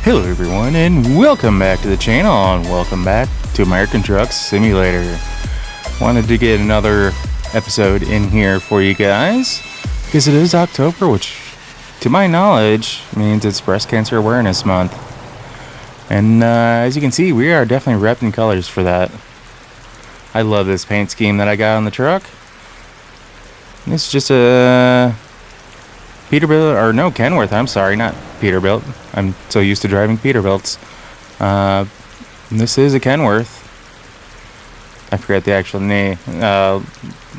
Hello everyone and welcome back to the channel and welcome back to American Truck Simulator. Wanted to get another episode in here for you guys because it is October, which to my knowledge means it's Breast Cancer Awareness Month. And as you can see, we are definitely repping colors for that. I love this paint scheme that I got on the truck. It's just a Peterbilt, or no, Kenworth, I'm sorry, not Peterbilt. I'm so used to driving Peterbilts. This is a Kenworth. I forget the actual name,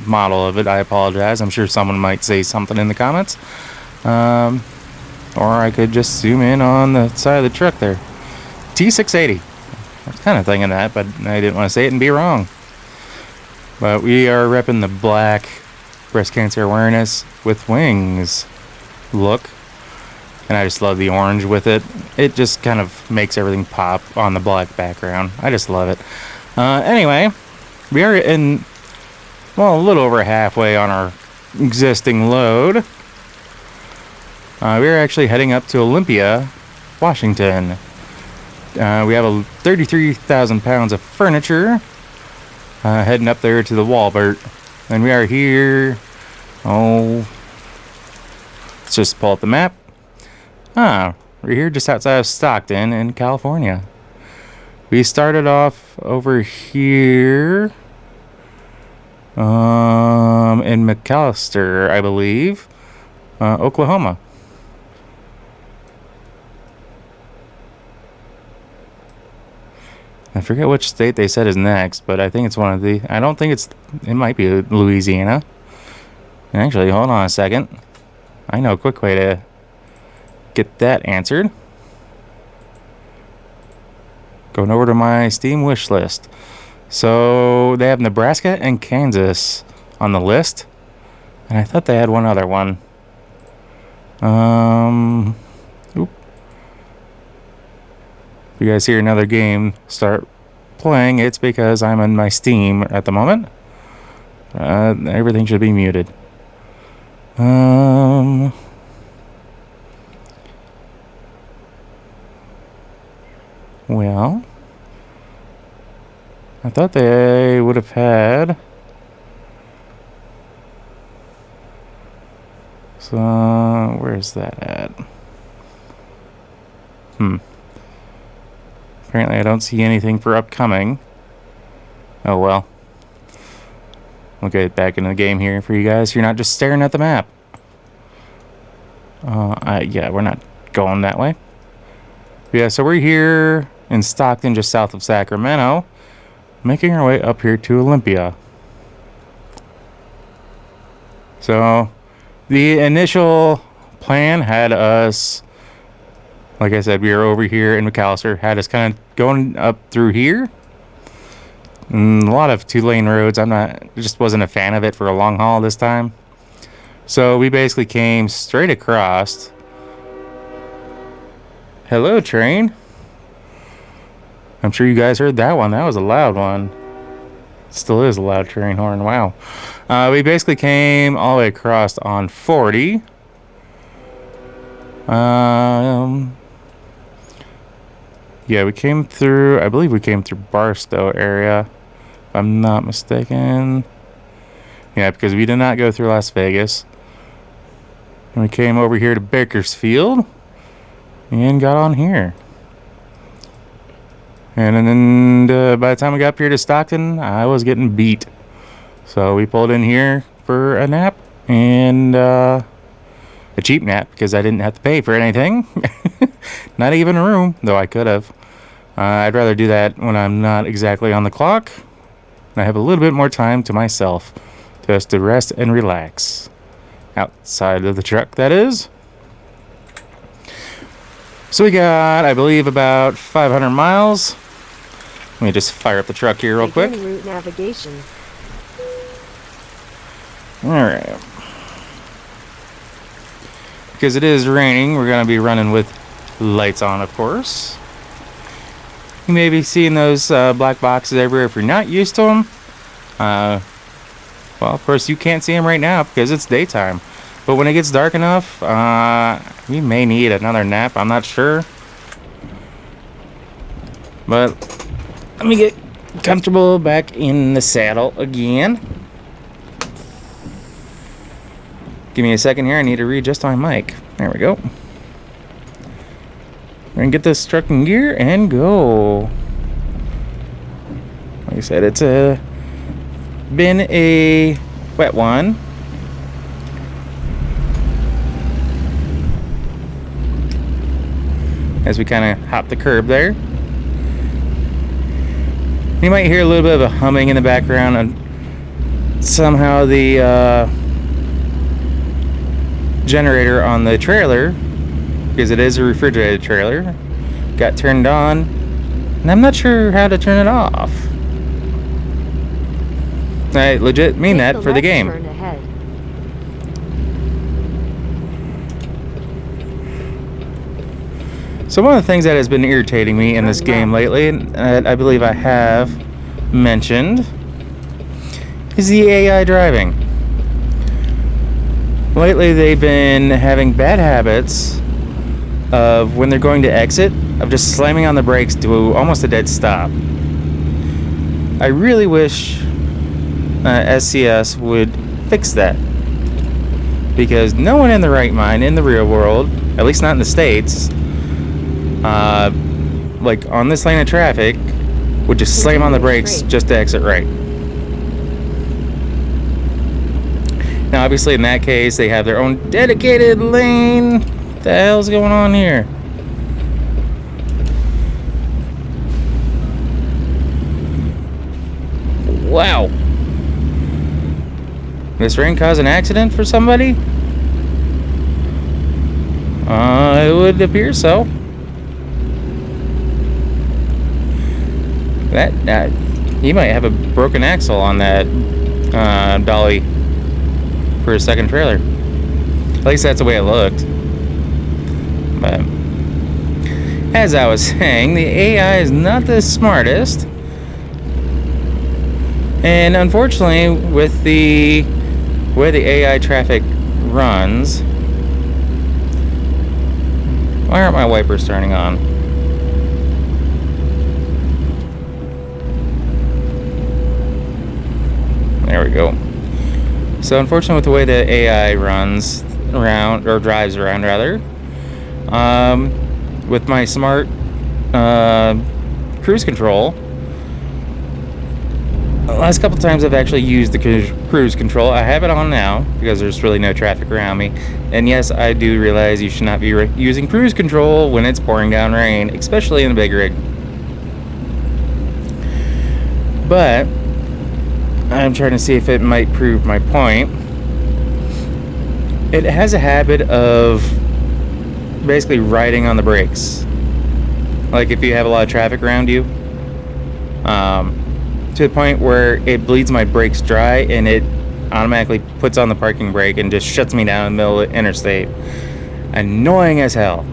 model of it. I apologize. I'm sure someone might say something in the comments. Or I could just zoom in on the side of the truck there. T680. I was kind of thinking that, but I didn't want to say it and be wrong. But we are repping the black Breast Cancer Awareness with Wings look. And I just love the orange with it. It just kind of makes everything pop on the black background. I just love it. Anyway, we are in, well, a little over halfway on our existing load. We are actually heading up to Olympia, Washington. We have 33,000 pounds of furniture heading up there to the Walbert. And we are here, let's just pull up the map. We're here just outside of Stockton in California. We started off over here in McAllister, I believe, Oklahoma. I forget which state they said is next, but I think it's one of the, I don't think it might be Louisiana. Actually, hold on a second. I know a quick way to get that answered. Going over to my Steam wish list. So they have Nebraska and Kansas on the list, and I thought they had one other one. If you guys hear another game start playing, it's because I'm in my Steam at the moment. Everything should be muted. Well, I thought they would have had. So, where's that at? Apparently I don't see anything for upcoming. Oh well. We'll get back into the game here for you guys. You're not just staring at the map. Yeah, we're not going that way. Yeah, so we're here in Stockton, just south of Sacramento, making our way up here to Olympia. So, the initial plan had us, like I said, we were over here in McAllister, had us kind of going up through here. And a lot of two-lane roads. Just wasn't a fan of it for a long haul this time. So we basically came straight across. Hello, train. I'm sure you guys heard that one. That was a loud one. Still is a loud train horn. Wow. We basically came all the way across on 40. Yeah, we came through, I believe we came through Barstow area, if I'm not mistaken. Yeah, because we did not go through Las Vegas. And we came over here to Bakersfield and got on here. And then by the time we got up here to Stockton, I was getting beat. So we pulled in here for a nap, and a cheap nap because I didn't have to pay for anything. Not even a room, though I could have. I'd rather do that when I'm not exactly on the clock. I have a little bit more time to myself, just to rest and relax. Outside of the truck, that is. So we got, I believe, about 500 miles. Let me just fire up the truck here real quick. Route navigation. Alright. Because it is raining, we're going to be running with lights on, of course. You may be seeing those black boxes everywhere if you're not used to them. Well, of course, you can't see them right now because it's daytime. But when it gets dark enough, we may need another nap. I'm not sure. But let me get comfortable back in the saddle again. Give me a second here. I need to readjust my mic. There we go. We're gonna get this truck in gear and go. Like I said, it's been a wet one. As we kind of hop the curb there. You might hear a little bit of a humming in the background, and somehow the generator on the trailer, because it is a refrigerated trailer, got turned on, and I'm not sure how to turn it off. I legit mean that for the game. So one of the things that has been irritating me in this game lately, and I believe I have mentioned, is the AI driving. Lately they've been having bad habits of, when they're going to exit, of just slamming on the brakes to almost a dead stop. I really wish SCS would fix that, because no one in the right mind in the real world, at least not in the States, like on this lane of traffic, would just slam on the brakes just to exit right. Now obviously in that case they have their own dedicated lane. What the hell's going on here? Wow. This rain caused an accident for somebody? It would appear so. That he might have a broken axle on that dolly for a second trailer. At least that's the way it looked. But as I was saying, the AI is not the smartest, and unfortunately, with the way the AI traffic runs, why aren't my wipers turning on? There we go. So unfortunately, with the way the AI runs around, or drives around rather, with my smart cruise control, the last couple times I've actually used the cruise control. I have it on now because there's really no traffic around me. And yes, I do realize you should not be using cruise control when it's pouring down rain, especially in a big rig. But I'm trying to see if it might prove my point. It has a habit of basically riding on the brakes. Like if you have a lot of traffic around you, to the point where it bleeds my brakes dry and it automatically puts on the parking brake and just shuts me down in the middle of the interstate. Annoying as hell.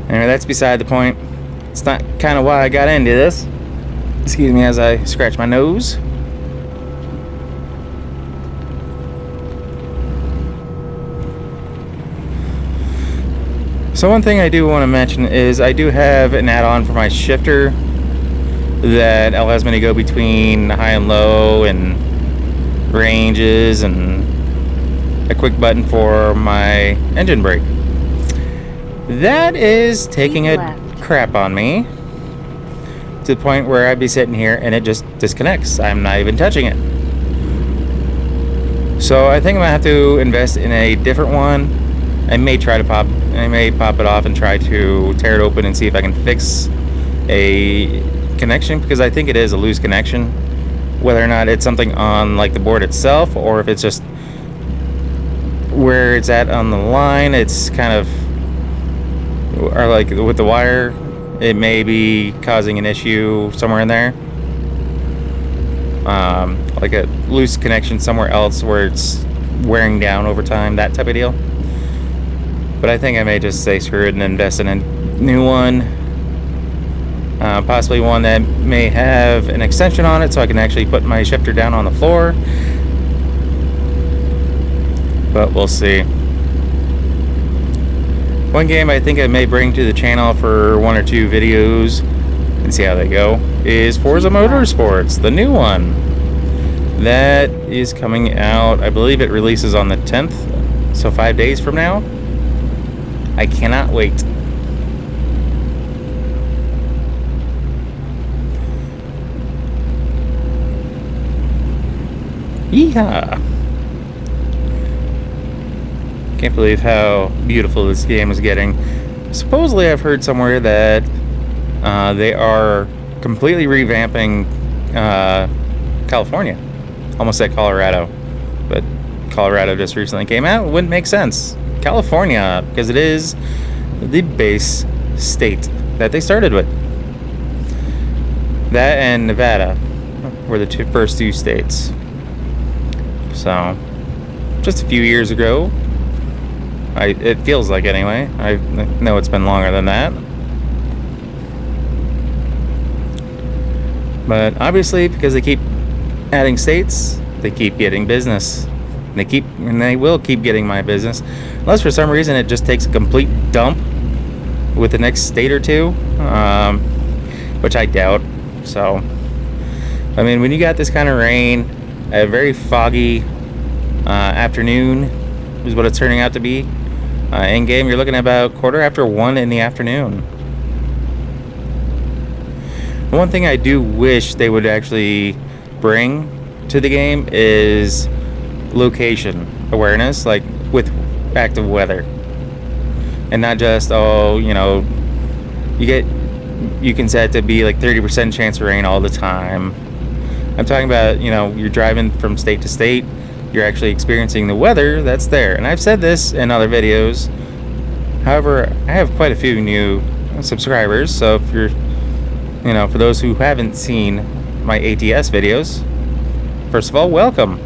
Anyway, that's beside the point. It's not kind of why I got into this. Excuse me as I scratch my nose. So one thing I do want to mention is I do have an add-on for my shifter that allows me to go between high and low and ranges, and a quick button for my engine brake. That is taking a crap on me to the point where I'd be sitting here and it just disconnects. I'm not even touching it. So I think I'm gonna have to invest in a different one. I may pop it off and try to tear it open and see if I can fix a connection, because I think it is a loose connection. Whether or not it's something on like the board itself, or if it's just where it's at on the line, it's kind of, or like with the wire, it may be causing an issue somewhere in there. Like a loose connection somewhere else where it's wearing down over time, that type of deal. But I think I may just say screw it and invest in a new one. Possibly one that may have an extension on it so I can actually put my shifter down on the floor. but we'll see. One game I think I may bring to the channel for 1 or 2 videos and see how they go is Forza Motorsports, the new one. That is coming out, I believe it releases on the 10th, so 5 days from now. I cannot wait. Yeehaw! Can't believe how beautiful this game is getting. Supposedly I've heard somewhere that they are completely revamping California. Almost said Colorado, but Colorado just recently came out. It wouldn't make sense. California, because it is the base state that they started with. That and Nevada were the first two states. So, just a few years ago, it feels like anyway. I know it's been longer than that. But obviously, because they keep adding states, they keep getting business. And they will keep getting my business. Unless for some reason it just takes a complete dump with the next state or two. Which I doubt. So, I mean, when you got this kind of rain, a very foggy afternoon is what it's turning out to be. In game, you're looking at about 1:15 in the afternoon. One thing I do wish they would actually bring to the game is location awareness, like with active weather, and not just you can set it to be like 30% chance of rain all the time. I'm talking about you're driving from state to state. You're actually experiencing the weather that's there. And I've said this in other videos. However, I have quite a few new subscribers. So if you're, for those who haven't seen my ATS videos, first of all, welcome.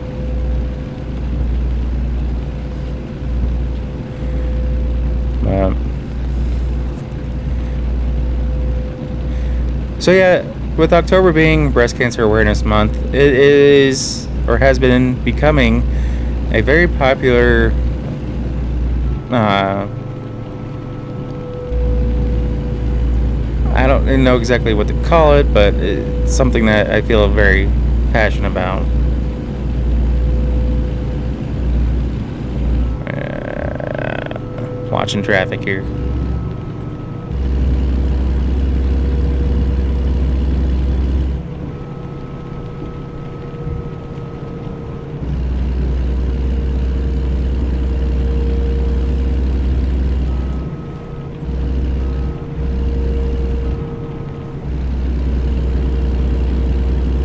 So yeah, with October being Breast Cancer Awareness Month, it is, or has been becoming, a very popular I don't know exactly what to call it, but it's something that I feel very passionate about. Watching traffic here.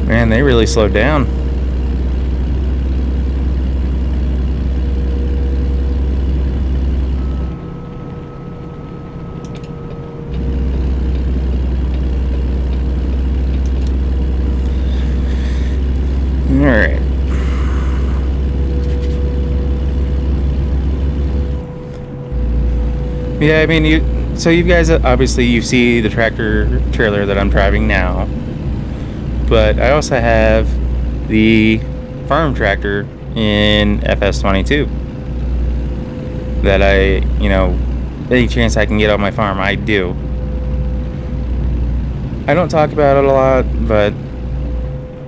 Man, they really slowed down. Alright. Yeah, I mean, you guys, obviously you see the tractor trailer that I'm driving now. But I also have the farm tractor in FS22 that any chance I can get on my farm, I do. I don't talk about it a lot, but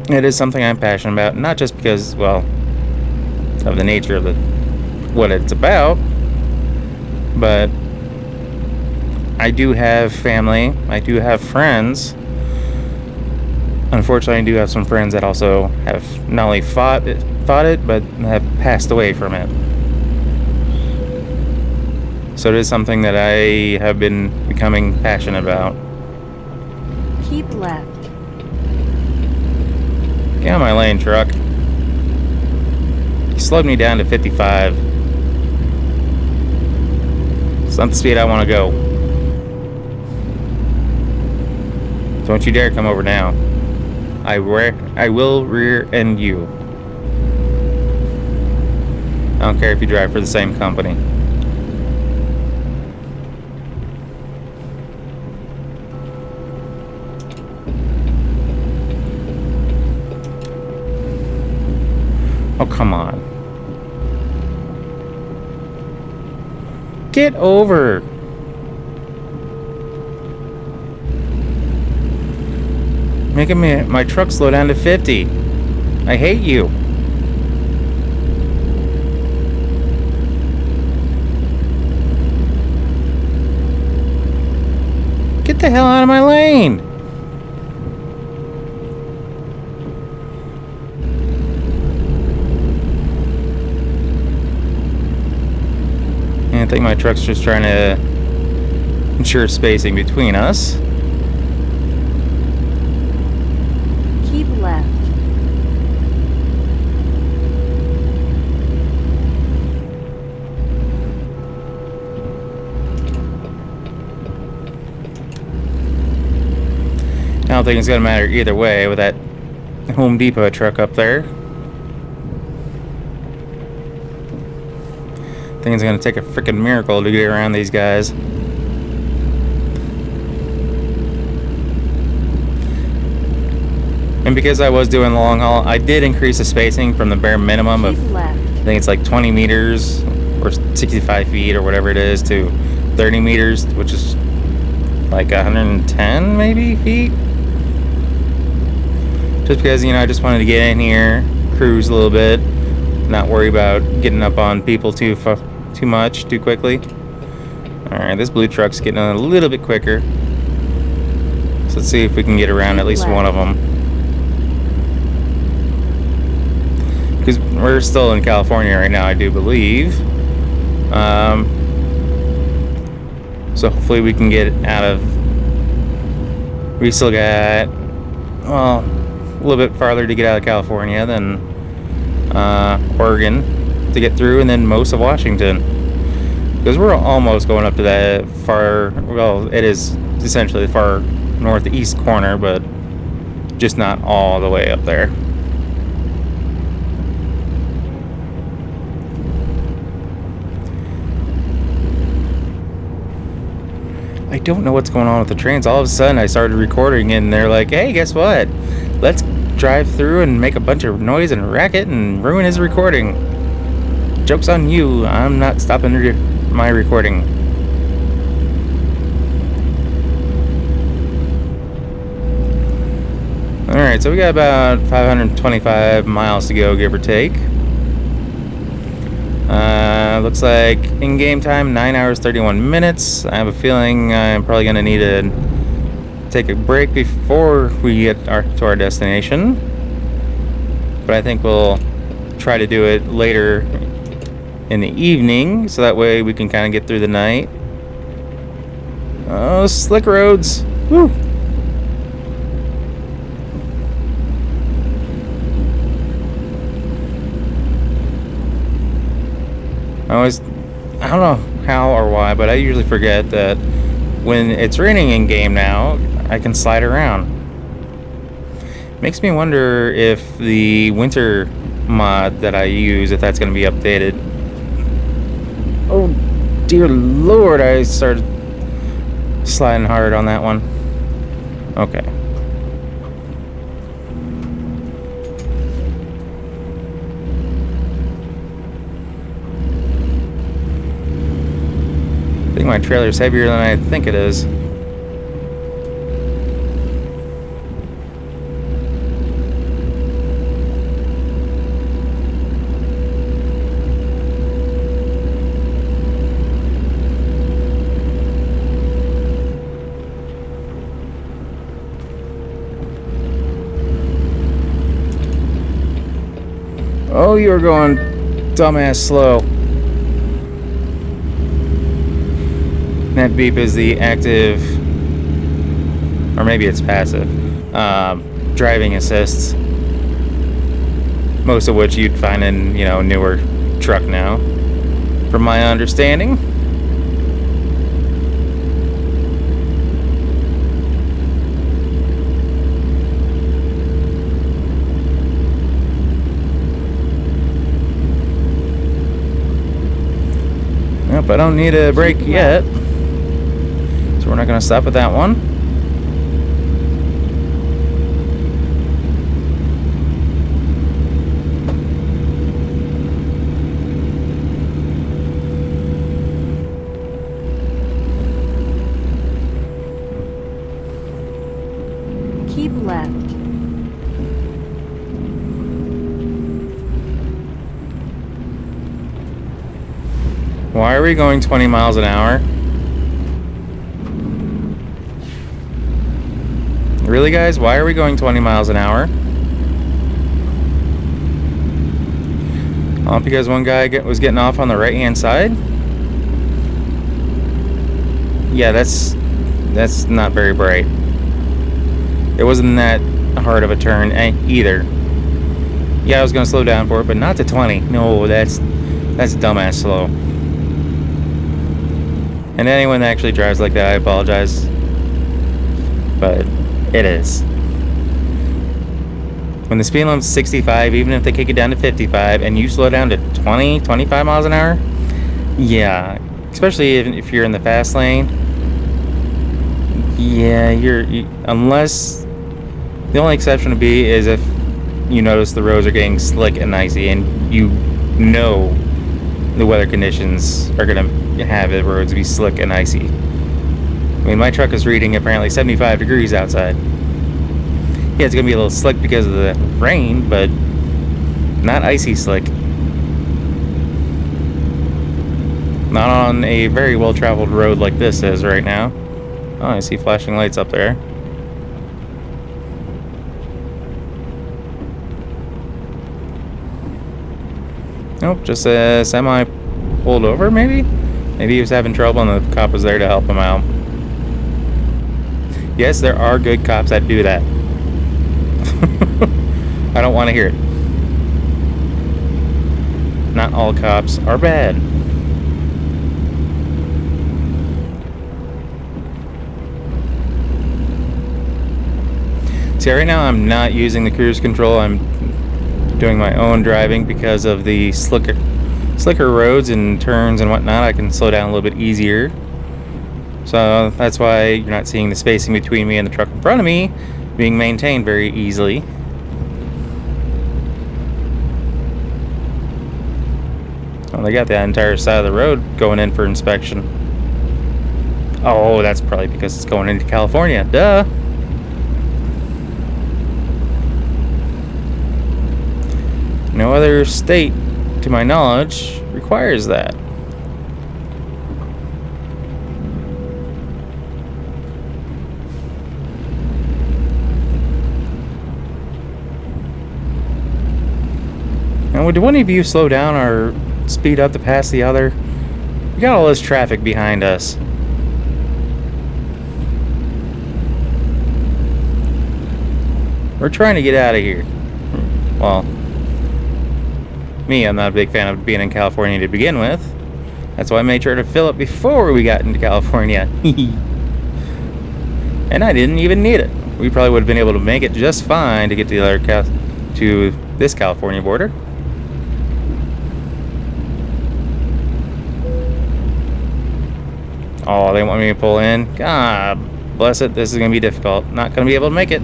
it is something I'm passionate about, not just because, well, of the nature of what it's about, but I do have family, I do have friends. Unfortunately, I do have some friends that also have not only fought it, but have passed away from it. So it is something that I have been becoming passionate about. Keep left. Get out of my lane, truck. You slowed me down to 55. It's not the speed I want to go. Don't you dare come over now. I will rear end you. I don't care if you drive for the same company. Oh, come on. Get over. Making my truck slow down to 50. I hate you. Get the hell out of my lane. I think my truck's just trying to ensure spacing between us. Keep left. I don't think it's gonna matter either way with that Home Depot truck up there. I think it's gonna take a freaking miracle to get around these guys. And because I was doing the long haul, I did increase the spacing from the bare minimum of, Keep left. I think it's like 20 meters or 65 feet or whatever it is, to 30 meters, which is like 110 maybe feet. Just because, you know, I just wanted to get in here, cruise a little bit, not worry about getting up on people too much, too quickly. Alright, this blue truck's getting a little bit quicker. So let's see if we can get around at least one of them. Because we're still in California right now, I do believe. So hopefully we can get out of... We still got, well, a little bit farther to get out of California than Oregon to get through, and then most of Washington. Because we're almost going up to that far, well, it is essentially the far northeast corner, but just not all the way up there. I don't know what's going on with the trains. All of a sudden I started recording and they're like, hey, guess what? Let's drive through and make a bunch of noise and racket and ruin his recording. Joke's on you. I'm not stopping my recording. Alright, so we got about 525 miles to go, give or take. Looks like in-game time 9 hours 31 minutes. I have a feeling I'm probably going to need to take a break before we get to our destination. But I think we'll try to do it later in the evening, so that way we can kind of get through the night. Oh, slick roads. Woo! I don't know how or why, but I usually forget that when it's raining in game now, I can slide around. Makes me wonder if the winter mod that I use, if that's going to be updated. Oh dear lord, I started sliding hard on that one. Okay. I think my trailer's heavier than I think it is. Oh, you're going dumbass slow. That beep is the active, or maybe it's passive, driving assists. Most of which you'd find in, you know, newer truck now, from my understanding. Nope, I don't need a brake yet. So we're not going to stop at that one. Why are we going 20 miles an hour? Really, guys? Why are we going 20 miles an hour? All because one guy was getting off on the right-hand side? Yeah, that's not very bright. It wasn't that hard of a turn either. Yeah, I was gonna slow down for it, but not to 20. No, that's dumbass slow. And anyone that actually drives like that, I apologize. But it is. When the speed limit's 65, even if they kick it down to 55, and you slow down to 20, 25 miles an hour, yeah, especially if you're in the fast lane, yeah, unless the only exception would be is if you notice the roads are getting slick and icy, and you know the weather conditions are gonna have the roads be slick and icy. I mean, my truck is reading apparently 75 degrees outside. Yeah, it's gonna be a little slick because of the rain, but not icy slick. Not on a very well-traveled road like this is right now. Oh, I see flashing lights up there. Nope, just a semi pulled over, maybe? Maybe he was having trouble and the cop was there to help him out. Yes, there are good cops that do that. I don't want to hear it. Not all cops are bad. See, right now I'm not using the cruise control. I'm doing my own driving because of the slicker roads and turns and whatnot. I can slow down a little bit easier. So that's why you're not seeing the spacing between me and the truck in front of me being maintained very easily. Well, they got that entire side of the road going in for inspection. Oh, that's probably because it's going into California. Duh. No other state, to my knowledge, requires that. Now, would one of you slow down or speed up to pass the other? We got all this traffic behind us. We're trying to get out of here. Well, me, I'm not a big fan of being in California to begin with. That's why I made sure to fill up before we got into California. And I didn't even need it. We probably would have been able to make it just fine to get to the other to this California border. Oh, they want me to pull in? God bless it. This is going to be difficult. Not going to be able to make it.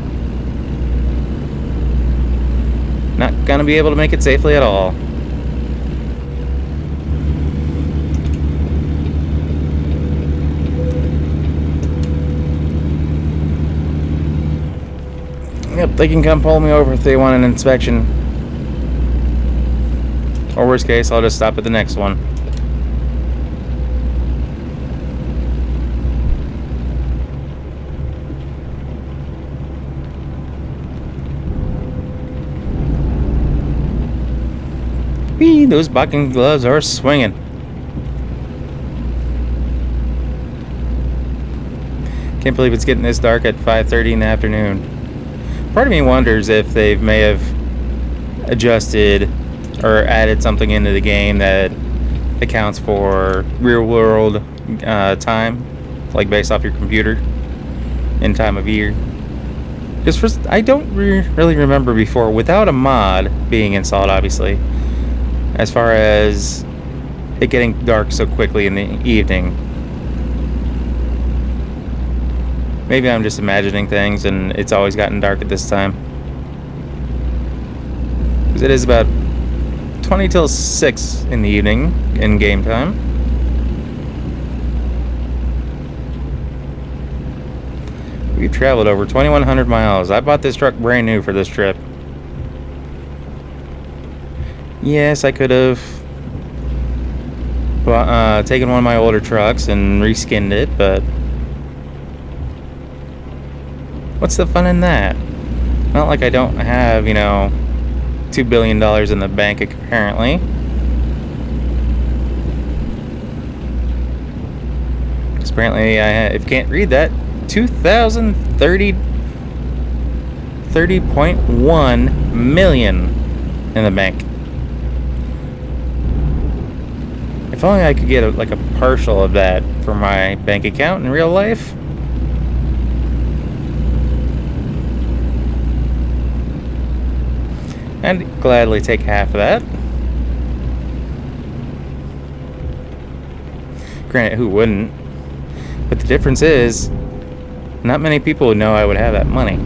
Not going to be able to make it safely at all. Yep, they can come pull me over if they want an inspection. Or worst case, I'll just stop at the next one. Whee, those boxing gloves are swinging. Can't believe it's getting this dark at 5:30 in the afternoon. Part of me wonders if they may have adjusted or added something into the game that accounts for real world time, like based off your computer in time of year. Because I don't really remember before, without a mod being installed, obviously, as far as it getting dark so quickly in the evening. Maybe I'm just imagining things and it's always gotten dark at this time. Because it is about 20 till 6 in the evening in game time. We've traveled over 2,100 miles. I bought this truck brand new for this trip. Yes, I could have taken one of my older trucks and reskinned it, but what's the fun in that? Not like I don't have, you know, $2 billion in the bank apparently. Because apparently if you can't read that, 30.1 million in the bank. If only I could get like a partial of that for my bank account in real life. I'd gladly take half of that. Granted, who wouldn't? But the difference is, not many people would know I would have that money.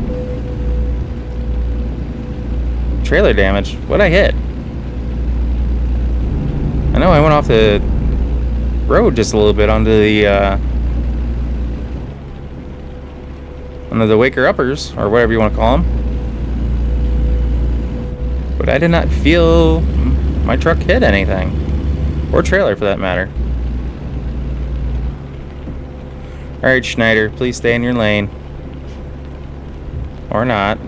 Trailer damage. What'd I hit? I know I went off the road just a little bit onto the Waker Uppers, or whatever you want to call them. But I did not feel my truck hit anything. Or trailer, for that matter. Alright, Schneider, please stay in your lane. Or not.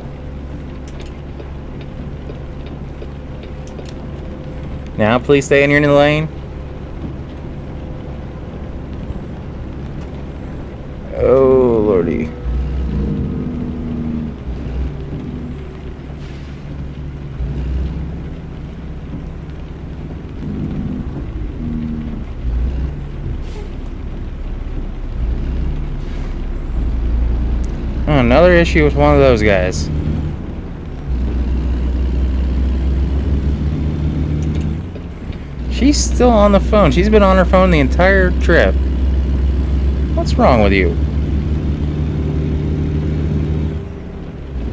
Now, please stay in your lane. Oh, lordy. Oh, another issue with one of those guys. She's still on the phone. She's been on her phone the entire trip. What's wrong with you?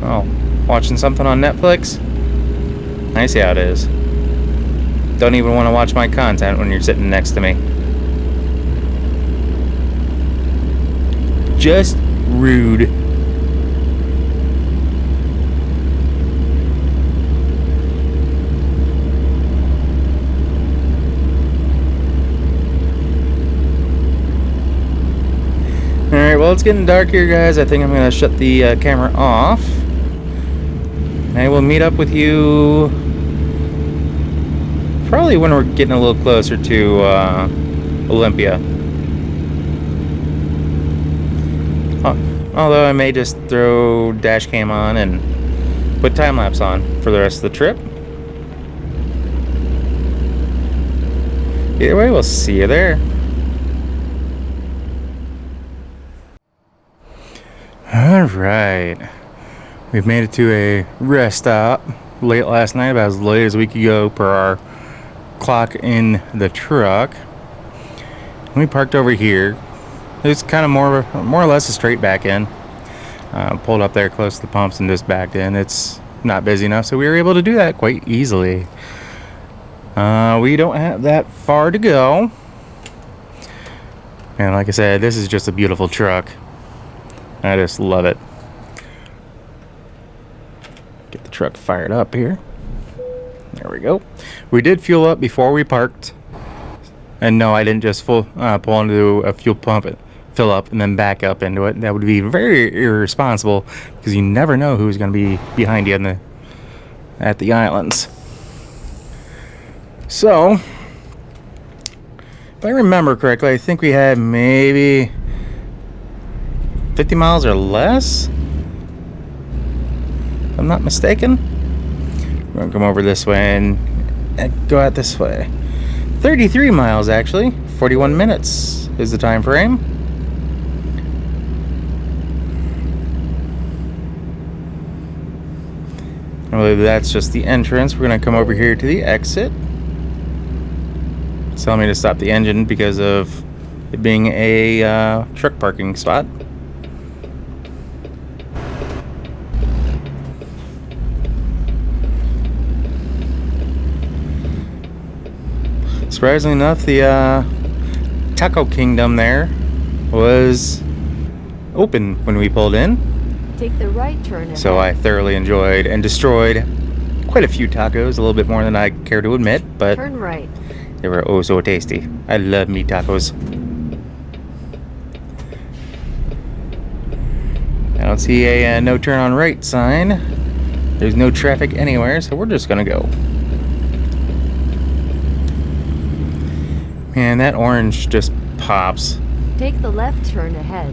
Oh, watching something on Netflix? I see how it is. Don't even want to watch my content when you're sitting next to me. Just rude. Alright, well, it's getting dark here, guys. I think I'm going to shut the camera off. And I will meet up with you probably when we're getting a little closer to Olympia. Although I may just throw dash cam on and put time lapse on for the rest of the trip. Either way, we'll see you there. Alright, we've made it to a rest stop late last night, about as late as we could go per our clock in the truck. We parked over here. It's kind of more or less a straight back in. Pulled up there close to the pumps and just backed in. It's not busy enough, so we were able to do that quite easily. We don't have that far to go. And like I said, this is just a beautiful truck. I just love it. Get the truck fired up here. There we go. We did fuel up before we parked. And no, I didn't just pull into a fuel pump, fill up, and then back up into it. That would be very irresponsible because you never know who's going to be behind you at the islands. So, if I remember correctly, I think we had maybe 50 miles or less, if I'm not mistaken. We're gonna come over this way and go out this way. 33 miles actually. 41 minutes is the time frame. I believe that's just the entrance. We're gonna come over here to the exit. It's telling me to stop the engine because of it being a truck parking spot. Surprisingly enough, the Taco Kingdom there was open when we pulled in. Take the right turn. So I thoroughly enjoyed and destroyed quite a few tacos, a little bit more than I care to admit, but turn right. They were oh so tasty. I love meat tacos. I don't see a no turn on right sign. There's no traffic anywhere, so we're just gonna go. Man, that orange just pops. Take the left turn ahead.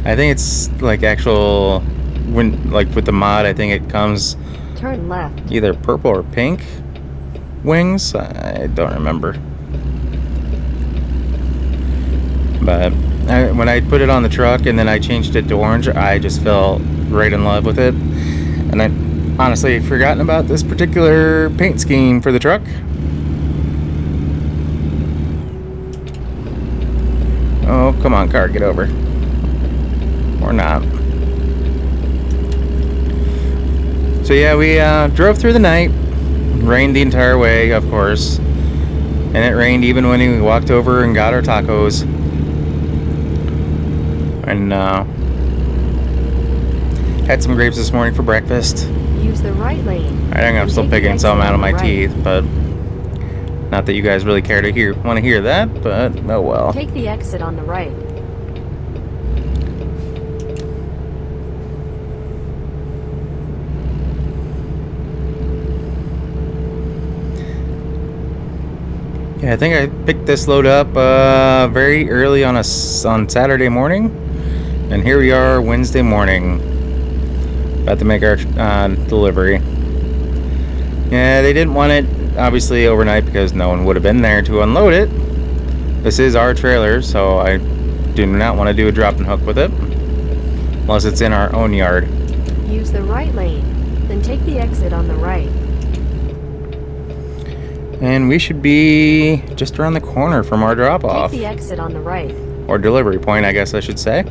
I think it's like actual, when like with the mod, I think it comes Turn left. either purple or pink wings. I don't remember. But when I put it on the truck and then I changed it to orange, I just fell right in love with it. And I honestly had forgotten about this particular paint scheme for the truck. Oh, come on, car, get over. Or not. So yeah, we drove through the night. Rained the entire way, of course. And it rained even when we walked over and got our tacos. And had some grapes this morning for breakfast. Use the right lane. I think I'm still Take the picking exit some out on of my the right. teeth, but not that you guys really care to want to hear that, but oh well. Take the exit on the right. Yeah, I think I picked this load up very early on Saturday morning, and here we are Wednesday morning, about to make our delivery. Yeah, they didn't want it obviously overnight because no one would have been there to unload it. This is our trailer, so I do not want to do a drop and hook with it unless it's in our own yard. Use the right lane. Then take the exit on the right. And we should be just around the corner from our drop-off. Take the exit on the right. Or delivery point, I guess I should say.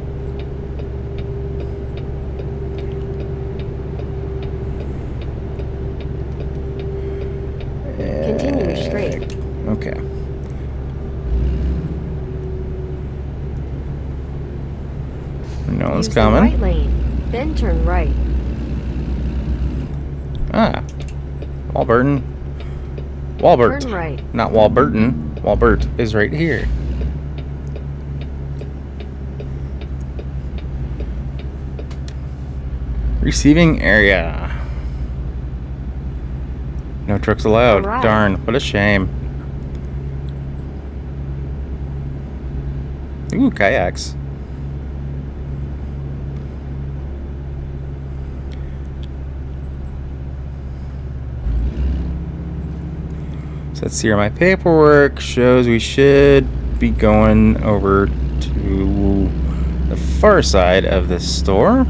Continue straight. Okay. No one's Use coming. the right lane. Then turn right. Ah. Walburton. Walbert. Turn right. Not Walburton. Walbert is right here. Receiving area. No trucks allowed. Alright. Darn, what a shame. Ooh, kayaks. So let's see here. My paperwork shows we should be going over to the far side of the store.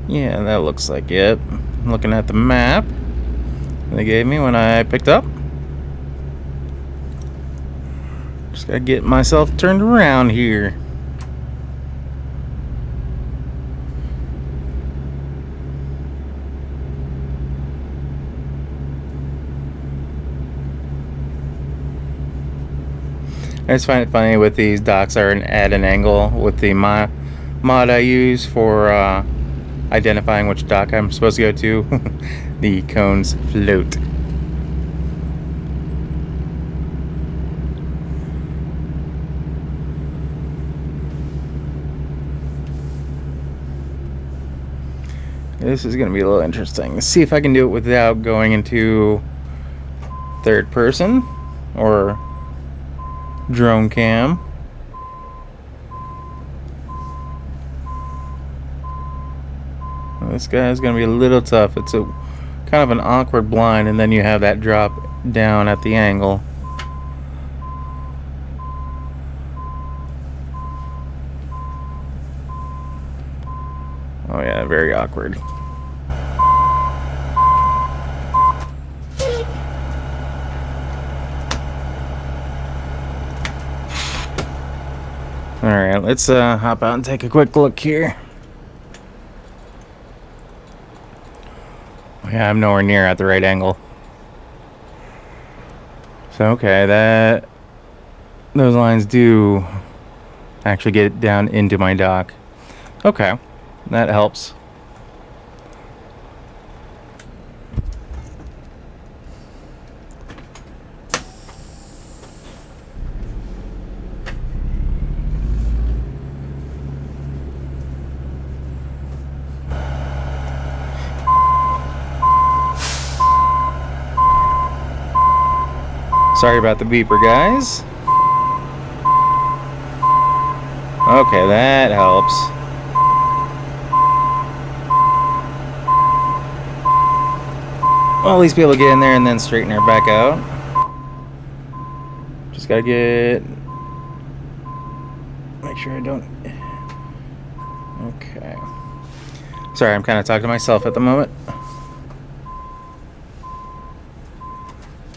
Yeah, that looks like it. I'm looking at the map they gave me when I picked up. Just gotta get myself turned around here. I just find it funny with these docks are at an angle with the mod I use for identifying which dock I'm supposed to go to. The cones float. This is going to be a little interesting. Let's see if I can do it without going into third person or drone cam. This guy is going to be a little tough. It's a kind of an awkward blind, and then you have that drop down at the angle. Oh yeah, very awkward. Alright, let's hop out and take a quick look here. Yeah, I'm nowhere near at the right angle. So okay, those lines do actually get down into my dock. Okay, that helps. Sorry about the beeper, guys. Okay, that helps. Well, at least be able to get in there and then straighten her back out. Just gotta make sure I don't... Okay. Sorry, I'm kind of talking to myself at the moment.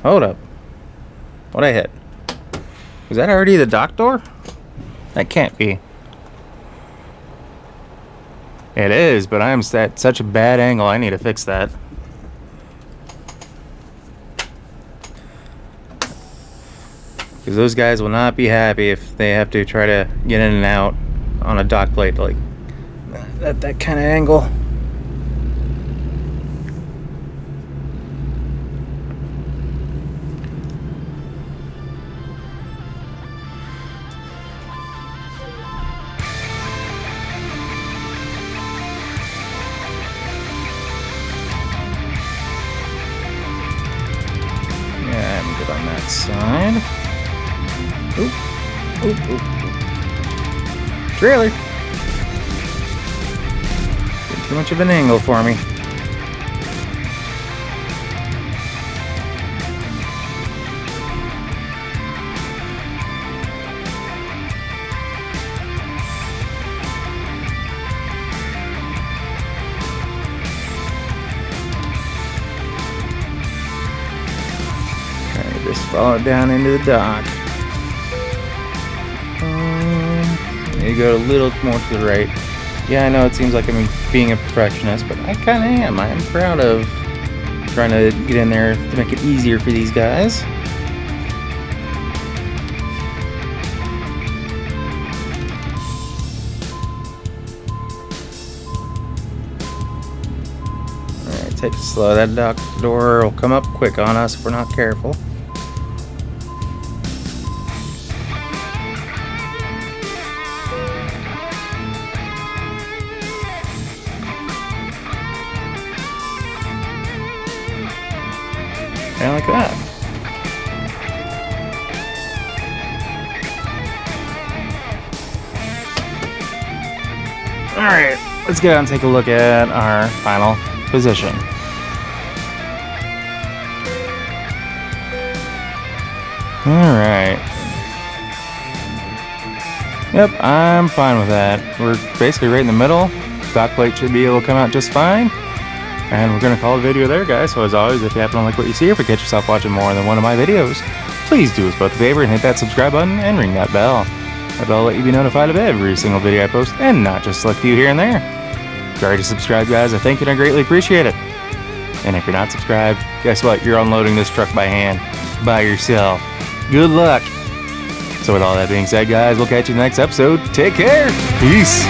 Hold up. What'd I hit? Was that already the dock door? That can't be. It is, but I'm at such a bad angle, I need to fix that. Because those guys will not be happy if they have to try to get in and out on a dock plate like that kind of angle. Yeah, I'm good on that side. Oop. Oop, oop, oop. Trailer. Getting too much of an angle for me. Just follow it down into the dock. You go a little more to the right. Yeah, I know it seems like I'm being a perfectionist, but I kind of am. I am proud of trying to get in there to make it easier for these guys. Alright, take it slow. That dock door will come up quick on us if we're not careful. And like that. Alright, let's get out and take a look at our final position. Alright. Yep, I'm fine with that. We're basically right in the middle. Dock plate should be able to come out just fine. And we're going to call it a video there, guys. So as always, if you happen to like what you see, or if you catch yourself watching more than one of my videos, please do us both a favor and hit that subscribe button and ring that bell. That bell will let you be notified of every single video I post, and not just select few here and there. If you're already subscribed, guys, I thank you and I greatly appreciate it. And if you're not subscribed, guess what? You're unloading this truck by hand, by yourself. Good luck. So with all that being said, guys, we'll catch you in the next episode. Take care. Peace.